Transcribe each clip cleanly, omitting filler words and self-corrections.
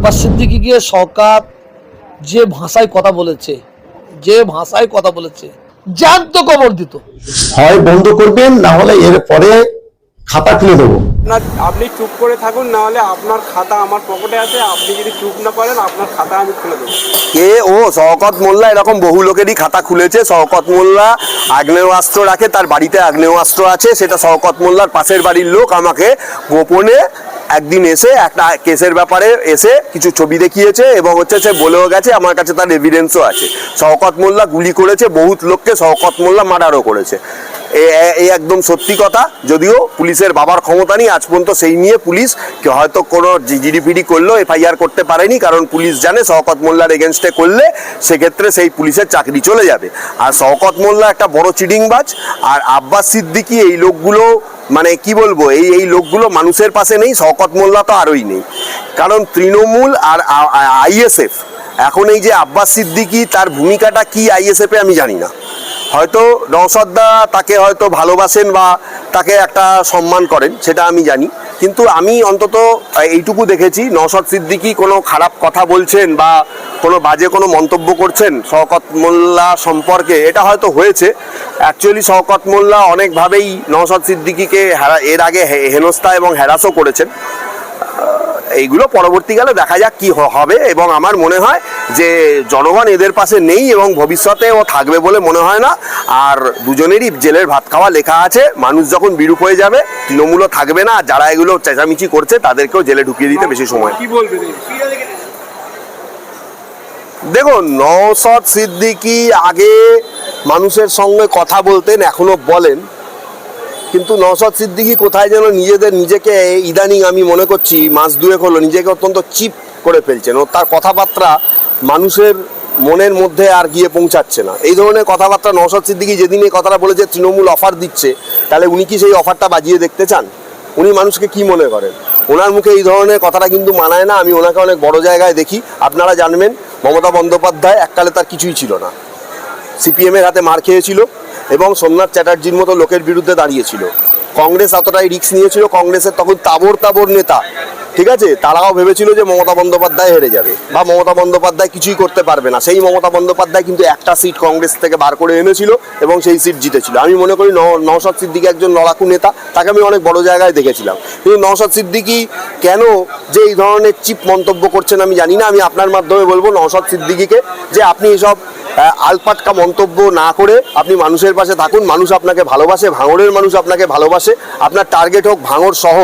আব্বাস সিদ্দিকীকে শওকত যে ভাষায় কথা বলেছে জ্যান্ত কবর দিত। হয় বন্ধ করবেন, না হলে এর পরে খাতা খুলে দেবো। আপনি চুপ করে থাকুন, না হলে আপনার খাতা আমার পকেটে আছে। আপনি যদি চুপ না করেন, আপনার খাতা আমি খুলে দেবো। কে ও? শওকত মোল্লা এরকম বহু লোকেরই খাতা খুলেছে। শওকত মোল্লা আগ্নেয়াস্ত্র রাখে, তার বাড়িতে আগ্নেয়াস্ত্র আছে, সেটা শওকত মোল্লার পাশের বাড়ির লোক আমাকে গোপনে একদিন এসে একটা কেসের ব্যাপারে এসে কিছু ছবি দেখিয়েছে এবং সে বলেও গেছে, আমার কাছে তার এভিডেন্সও আছে। শওকত মোল্লা গুলি করেছে বহুত লোককে, শওকত মোল্লা মার্ডারও করেছে। এই একদম সত্যি কথা। যদিও পুলিশের বাবার ক্ষমতা নেই আজ পর্যন্ত সেই নিয়ে পুলিশ হয়তো কোনো জিডিপিডি করলো, এফআইআর করতে পারেনি, কারণ পুলিশ জানে শওকত মোল্লার এগেনস্টে করলে সেক্ষেত্রে সেই পুলিশের চাকরি চলে যাবে। আর শওকত মোল্লা একটা বড় চিটিংবাজ। আর আব্বাস সিদ্দিকী, এই লোকগুলো মানে কি বলবো, এই লোকগুলো মানুষের পাশে নেই। শওকত মোল্লা তো আরোই নেই, কারণ তৃণমূল আর আইএসএফ এখন এই যে আব্বাস সিদ্দিকী, তার ভূমিকাটা কি আইএসএফে আমি জানি না। হয়তো নওশাদদা তাকে হয়তো ভালোবাসেন বা তাকে একটা সম্মান করেন, সেটা আমি জানি। কিন্তু আমি অন্তত এইটুকু দেখেছি, নওশাদ সিদ্দিকী কোনো খারাপ কথা বলছেন বা কোনো বাজে কোনো মন্তব্য করছেন শওকত মোল্লা সম্পর্কে, এটা হয়তো হয়েছে। অ্যাকচুয়ালি শওকত মোল্লা অনেকভাবেই নওশাদ সিদ্দিকীকে এর আগে হেনস্থা এবং হ্যারাসও করেছেন। এইগুলো পরবর্তীকালে দেখা যাক কি হবে। এবং আমার মনে হয় যে জনগণ এদের পাশে নেই এবং ভবিষ্যতেও থাকবে বলে মনে হয় না। আর দুজনেরই জেলের ভাত খাওয়া লেখা আছে। মানুষ যখন বিরূপ হয়ে যাবে, তৃণমূলও থাকবে না। যারা এগুলো চেঁচামেচি করছে তাদেরকেও জেলে ঢুকিয়ে দিতে বেশি সময়। কি বলবেন? দেখুন, নওশাদ সিদ্দিকী আগে মানুষের সঙ্গে কথা বলতেন, এখনো বলেন, কিন্তু নওশাদ সিদ্দিকী কোথায় যেন নিজেকে ইদানিং আমি মনে করছি মাস দুয়েক হলো নিজেকে অত্যন্ত চিপ করে ফেলছেন। ও তার কথাবার্তা মানুষের মনের মধ্যে আর গিয়ে পৌঁছাচ্ছে না। এই ধরনের কথাবার্তা নওশাদ সিদ্দিকী যেদিন এই কথাটা বলেছে তৃণমূল অফার দিচ্ছে, তাহলে উনি কি সেই অফারটা বাজিয়ে দেখতে চান? উনি মানুষকে কি মনে করেন? ওনার মুখে এই ধরনের কথাটা কিন্তু মানায় না। আমি ওনাকে অনেক বড় জায়গায় দেখি। আপনারা জানবেন, মমতা বন্দ্যোপাধ্যায় এককালে তার কিছুই ছিল না, সিপিএমের হাতে মার খেয়েছিল এবং সোমনাথ চ্যাটার্জির মতো লোকের বিরুদ্ধে দাঁড়িয়েছিল। কংগ্রেস এতটাই রিস্ক নিয়েছিল, কংগ্রেসের তখন তাবর নেতা, ঠিক আছে, তারাও ভেবেছিল যে মমতা বন্দ্যোপাধ্যায় হেরে যাবে বা মমতা বন্দ্যোপাধ্যায় কিছুই করতে পারবে না। সেই মমতা বন্দ্যোপাধ্যায় কিন্তু একটা সিট কংগ্রেস থেকে বার করে এনেছিল এবং সেই সিট জিতেছিল। আমি মনে করি নওশাদ সিদ্দিকী একজন লড়াকু নেতা, তাকে আমি অনেক বড় জায়গায় দেখেছিলাম। কিন্তু নওশাদ সিদ্দিকী কেন যে এই ধরনের চিপ মন্তব্য করছেন আমি জানি না। আমি আপনার মাধ্যমে বলবো নওশাদ সিদ্দিকীকে যে আপনি এসব আলপাটকা মন্তব্য না করে আপনি মানুষের পাশে থাকুন। মানুষ আপনাকে ভালোবাসে, ভাঙড়ের মানুষ আপনাকে ভালোবাসে। আপনার টার্গেট হোক ভাঙড় সহ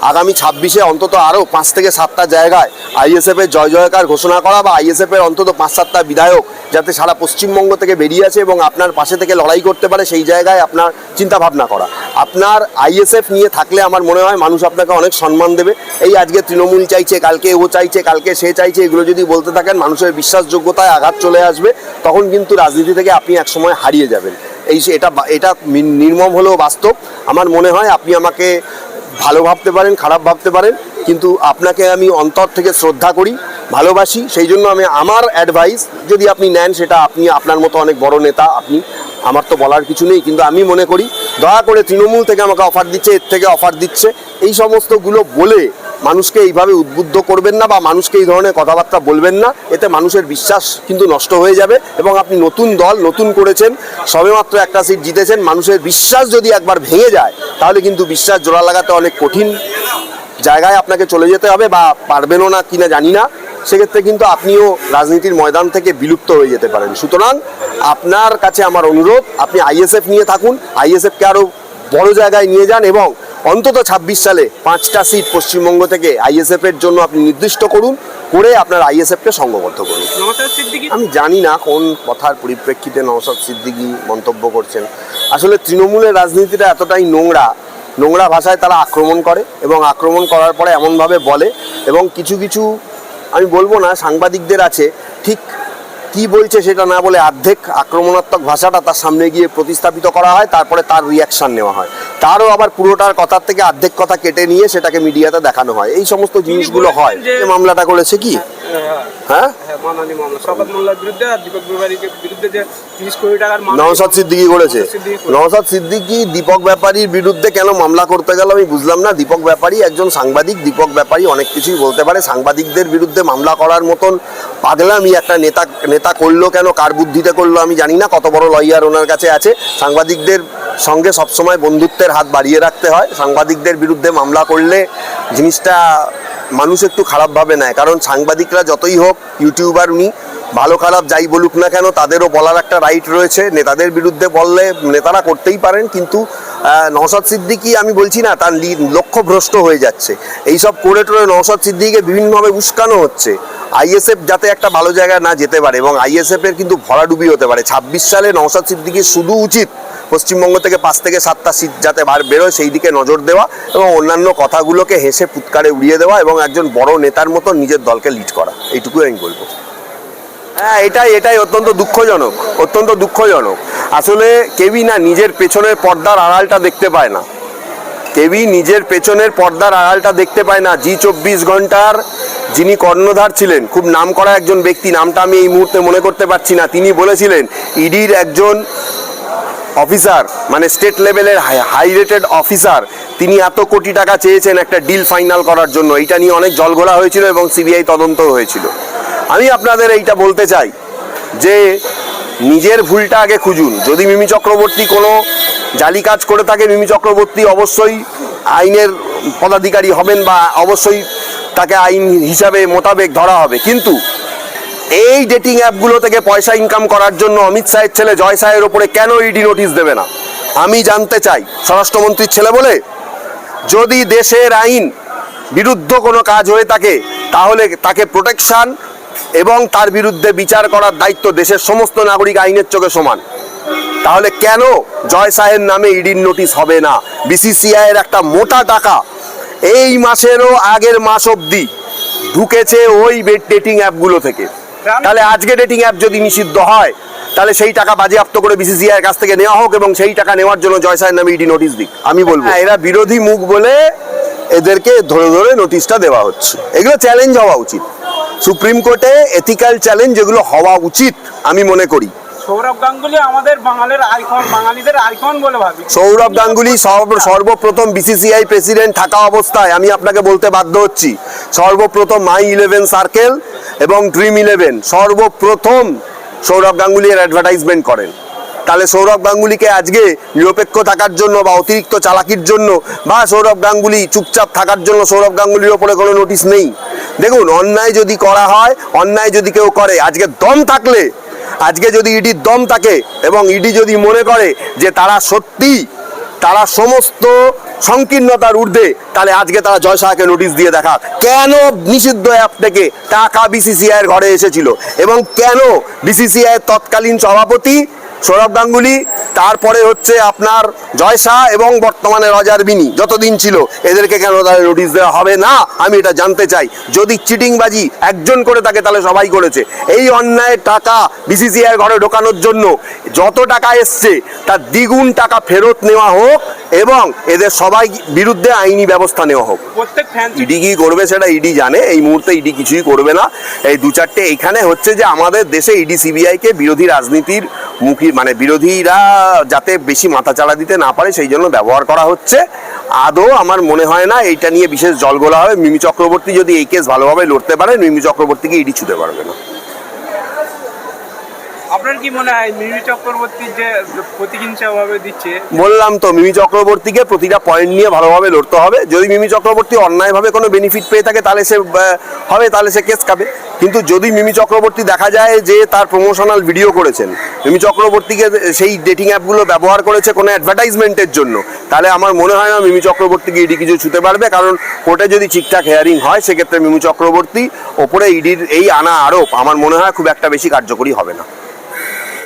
আগামী 26-এ অন্তত আরও 5 থেকে 7টা জায়গায় আইএসএফের জয় জয়কার ঘোষণা করা, বা আইএসএফের অন্তত 5-7টা বিধায়ক যাতে সারা পশ্চিমবঙ্গ থেকে বেরিয়ে আসে এবং আপনার পাশে থেকে লড়াই করতে পারে, সেই জায়গায় আপনার চিন্তাভাবনা করা। আপনার আইএসএফ নিয়ে থাকলে আমার মনে হয় মানুষ আপনাকে অনেক সম্মান দেবে। এই আজকে তৃণমূল চাইছে, কালকে ও চাইছে, কালকে সে চাইছে, এগুলো যদি বলতে থাকেন মানুষের বিশ্বাসযোগ্যতায় আঘাত চলে আসবে। তখন কিন্তু রাজনীতি থেকে আপনি একসময় হারিয়ে যাবেন। এটা নির্মম হলেও বাস্তব। আমার মনে হয় আপনি আমাকে ভালো ভাবতে পারেন, খারাপ ভাবতে পারেন, কিন্তু আপনাকে আমি অন্তর থেকে শ্রদ্ধা করি, ভালোবাসি। সেই জন্য আমি আমার অ্যাডভাইস যদি আপনি নেন, সেটা আপনি আপনার মতো অনেক বড় নেতা, আপনি, আমার তো বলার কিছু নেই। কিন্তু আমি মনে করি দয়া করে তৃণমূল থেকে আমাকে অফার দিচ্ছে, এর থেকে অফার দিচ্ছে, এই সমস্তগুলো বলে মানুষকে এইভাবে উদ্বুদ্ধ করবেন না বা মানুষকে এই ধরনের কথাবার্তা বলবেন না। এতে মানুষের বিশ্বাস কিন্তু নষ্ট হয়ে যাবে। এবং আপনি নতুন দল, নতুন করেছেন, সবেমাত্র একটা সিট জিতেছেন। মানুষের বিশ্বাস যদি একবার ভেঙে যায়, তাহলে কিন্তু বিশ্বাস জোড়া লাগাতে অনেক কঠিন জায়গায় আপনাকে চলে যেতে হবে, বা পারবেনও না কিনা জানি না। সেক্ষেত্রে কিন্তু আপনিও রাজনীতির ময়দান থেকে বিলুপ্ত হয়ে যেতে পারেন। সুতরাং আপনার কাছে আমার অনুরোধ, আপনি আইএসএফ নিয়ে থাকুন, আইএসএফকে আরও বড় জায়গায় নিয়ে যান এবং অন্তত 26 সালে 5টা সিট পশ্চিমবঙ্গ থেকে আইএসএফের জন্য আপনি নির্দিষ্ট করুন, করে আপনার আইএসএফকে সংঘবদ্ধ করুন। আমি জানি না কোন কথার পরিপ্রেক্ষিতে নওশাদ সিদ্দিকী মন্তব্য করছেন। আসলে তৃণমূলের রাজনীতিটা এতটাই নোংরা ভাষায় তারা আক্রমণ করে এবং আক্রমণ করার পরে এমনভাবে বলে, এবং কিছু আমি বলবো না সাংবাদিকদের আছে, ঠিক কি বলছে সেটা না বলে অর্ধেক আক্রমণাত্মক ভাষাটা তার সামনে গিয়ে প্রতিস্থাপিত করা হয়, তারপরে তার রিয়াকশান নেওয়া হয়। তারও আবার পুরোটার কথার থেকে অর্ধেক কথা কেটে নিয়ে সেটাকে মিডিয়াতে দেখানো হয়। এই সমস্ত জিনিসগুলো হয়। মামলাটা করেছে কি হ্যাঁ হ্যাঁ মানহানি মামলা, শওকত মোল্লার বিরুদ্ধে আর দীপক ব্যাপারীর বিরুদ্ধে যে 30 কোটি টাকার নওশাদ সিদ্দিকী করেছে। নওশাদ সিদ্দিকী দীপক ব্যাপারীর বিরুদ্ধে কেন মামলা করতে গেল আমি বুঝলাম না। দীপক ব্যাপারী একজন সাংবাদিক, দীপক ব্যাপারী অনেক কিছুই বলতে পারে। সাংবাদিকদের বিরুদ্ধে মামলা করার মতন পাগলামি একটা নেতা করলো কেন, কার বুদ্ধিতে করলো আমি জানি না। কত বড় লয়ার ওনার কাছে আছে। সাংবাদিকদের সঙ্গে সবসময় বন্ধুত্বের হাত বাড়িয়ে রাখতে হয়। সাংবাদিকদের বিরুদ্ধে মামলা করলে জিনিসটা মানুষ একটু খারাপভাবে নেয়, কারণ সাংবাদিকরা যতই হোক ইউটিউবার, উনি ভালো খারাপ যাই বলুক না কেন তাদেরও বলার একটা রাইট রয়েছে। নেতাদের বিরুদ্ধে বললে নেতারা করতেই পারেন, কিন্তু নওশাদ সিদ্দিকী আমি বলছি না তার লক্ষ্য ভ্রষ্ট হয়ে যাচ্ছে। এইসব করে টোরে নওশাদ সিদ্দিকীকে বিভিন্নভাবে উস্কানো হচ্ছে আইএসএফ যাতে একটা ভালো জায়গায় না যেতে পারে, এবং আইএসএফ এর কিন্তু ভরাডুবি হতে পারে। 26 সালে নওশাদ সিদ্দিকীর শুধু উচিত পশ্চিমবঙ্গ থেকে 5 থেকে 7টা সিট যাতে বেরোয় সেই দিকে নজর দেওয়া, এবং অন্যান্য কথাগুলোকে হেসে ফুৎকারে উড়িয়ে দেওয়া, এবং একজন বড় নেতার মতো নিজের দলকে লিড করা। এইটুকুই আমি বলবো। হ্যাঁ, এটাই অত্যন্ত দুঃখজনক, অত্যন্ত দুঃখজনক। আসলে কেউই না নিজের পেছনের পর্দার আড়ালটা দেখতে পায় না, কেউই নিজের পেছনের পর্দার আড়ালটা দেখতে পায় না। জি 24 ঘন্টার যিনি কর্ণধার ছিলেন, খুব নামকরা একজন ব্যক্তি, নামটা আমি এই মুহূর্তে মনে করতে পারছি না, তিনি বলেছিলেন ইডির একজন অফিসার, মানে স্টেট লেভেলের হাই রেটেড অফিসার, তিনি এত কোটি টাকা চেয়েছেন একটা ডিল ফাইনাল করার জন্য। এইটা নিয়ে অনেক জলঘোলা হয়েছিল এবং সিবিআই তদন্ত হয়েছিল। আমি আপনাদের এইটা বলতে চাই যে নিজের ভুলটা আগে খুঁজুন। যদি মিমি চক্রবর্তী কোনো জালি কাজ করে থাকে, মিমি চক্রবর্তী অবশ্যই আইনের পদাধিকারী হবেন বা অবশ্যই তাকে আইন হিসাবে মোতাবেক ধরা হবে, কিন্তু এই ডেটিং অ্যাপগুলো থেকে পয়সা ইনকাম করার জন্য অমিত শাহের ছেলে জয় শাহের ওপরে কেন ইডি নোটিশ দেবে না আমি জানতে চাই। স্বরাষ্ট্রমন্ত্রীর ছেলে বলে যদি দেশের আইন বিরুদ্ধ কোনো কাজ হয়ে থাকে তাহলে তাকে প্রোটেকশন এবং তার বিরুদ্ধে বিচার করার দায়িত্ব দেশের সমস্ত নাগরিক আইনের চোখে সমান। তাহলে কেন জয় শাহের নামে ইডির নোটিশ হবে না? বিসিসিআই এর একটা মোটা টাকা এই মাসেরও আগের মাস অবধি ঢুকেছে ওই ডেটিং অ্যাপগুলো থেকে। তাহলে আজকে ডেটিং অ্যাপ যদি নিষিদ্ধ হয় তাহলে সেই টাকা বাজেয়াপ্ত করে বিসিসিআই এর কাছ থেকে নেওয়া হোক, এবং সেই টাকা নেওয়ার জন্য জয় শাহের নামে ইডি নোটিশ দিক। আমি বলবো এরা বিরোধী মুখ বলে এদেরকে ধরে ধরে নোটিশটা দেওয়া হচ্ছে। এগুলো চ্যালেঞ্জ হওয়া উচিত সুপ্রিম কোর্টে, এথিক্যাল চ্যালেঞ্জ যেগুলো হওয়া উচিত আমি মনে করি। সৌরভ গাঙ্গুলি আমাদের বাঙালির আইকন, বাঙালিদের আইকন বলে ভাবি। সৌরভ গাঙ্গুলি সর্বপ্রথম বিসিসিআই প্রেসিডেন্ট থাকা অবস্থায় আমি আপনাকে বলতে বাধ্য হচ্ছি, সর্বপ্রথম My11 সার্কেল এবং Dream11 সর্বপ্রথম সৌরভ গাঙ্গুলি এর অ্যাডভার্টাইজমেন্ট করেন। তাহলে সৌরভ গাঙ্গুলিকে আজকে নিরপেক্ষ থাকার জন্য বা অতিরিক্ত চালাকির জন্য বা সৌরভ গাঙ্গুলি চুপচাপ থাকার জন্য সৌরভ গাঙ্গুলির ওপরে কোনো নোটিশ নেই। দেখুন, অন্যায় যদি করা হয়, অন্যায় যদি কেউ করে, আজকে দম থাকলে, আজকে যদি ইডির দম থাকে এবং ইডি যদি মনে করে যে তারা সত্যি তারা সমস্ত সংকীর্ণতার ঊর্ধ্বে, তাহলে আজকে তারা জয় শাহকে নোটিশ দিয়ে দেখা কেন নিষিদ্ধ অ্যাপ থেকে টাকা বিসিসিআই এর ঘরে এসেছিল, এবং কেন বিসিসিআই এর তৎকালীন সভাপতি সৌরভ গাঙ্গুলি, তারপরে হচ্ছে আপনার জয় শাহ এবং বর্তমানে রজার বিনি যতদিন ছিল, এদেরকে কেন তাহলে নোটিশ দেওয়া হবে না আমি এটা জানতে চাই। যদি চিটিংবাজি একজন করে থাকে তাহলে সবাই করেছে। এই অন্যায়ের টাকা বিসিসিআই এর ঘরে ঢোকানোর জন্য যত টাকা এসছে তার দ্বিগুণ টাকা ফেরত নেওয়া হোক এবং এদের সবাই বিরুদ্ধে আইনি ব্যবস্থা নেওয়া হোক। ইডি কি করবে সেটা ইডি জানে। এই মুহূর্তে ইডি কিছুই করবে না। এই দু চারটে এইখানে হচ্ছে যে আমাদের দেশে ইডি সিবিআইকে বিরোধী রাজনীতির মুখী, মানে বিরোধীরা যাতে বেশি মাথা চালা দিতে না পারে সেই জন্য ব্যবহার করা হচ্ছে। আদৌ আমার মনে হয় না এইটা নিয়ে বিশেষ জলগোলা হবে। মিমি চক্রবর্তী যদি এই কেস ভালোভাবে লড়তে পারে, মিমি চক্রবর্তীকে ইডি ছুতে পারবে না। আপনার কি মনে হয় মিমি চক্রবর্তী যে প্রতিহিংসা ভাবে দিচ্ছে? বললাম তো, মিমি চক্রবর্তীকে প্রতিটা পয়েন্ট নিয়ে ভালোভাবে লড়তে হবে। যদি মিমি চক্রবর্তী অন্যায়ভাবে কোনো বেনিফিট পেয়ে থাকে তাহলে সে হবে, তাহলে সে কেস খাবে। কিন্তু যদি মিমি চক্রবর্তী দেখা যায় যে তার প্রমোশনাল ভিডিও করেছেন, মিমি চক্রবর্তীকে সেই ডেটিং অ্যাপগুলো ব্যবহার করেছে কোনো অ্যাডভার্টাইজমেন্টের জন্য, তাহলে আমার মনে হয় না মিমি চক্রবর্তীকে ইডি কিছু ছুতে পারবে। কারণ কোর্টে যদি ঠিকঠাক হেয়ারিং হয় সেক্ষেত্রে মিমি চক্রবর্তী ওপরে ইডির এই আনা আরোপ আমার মনে হয় খুব একটা বেশি কার্যকরী হবে না।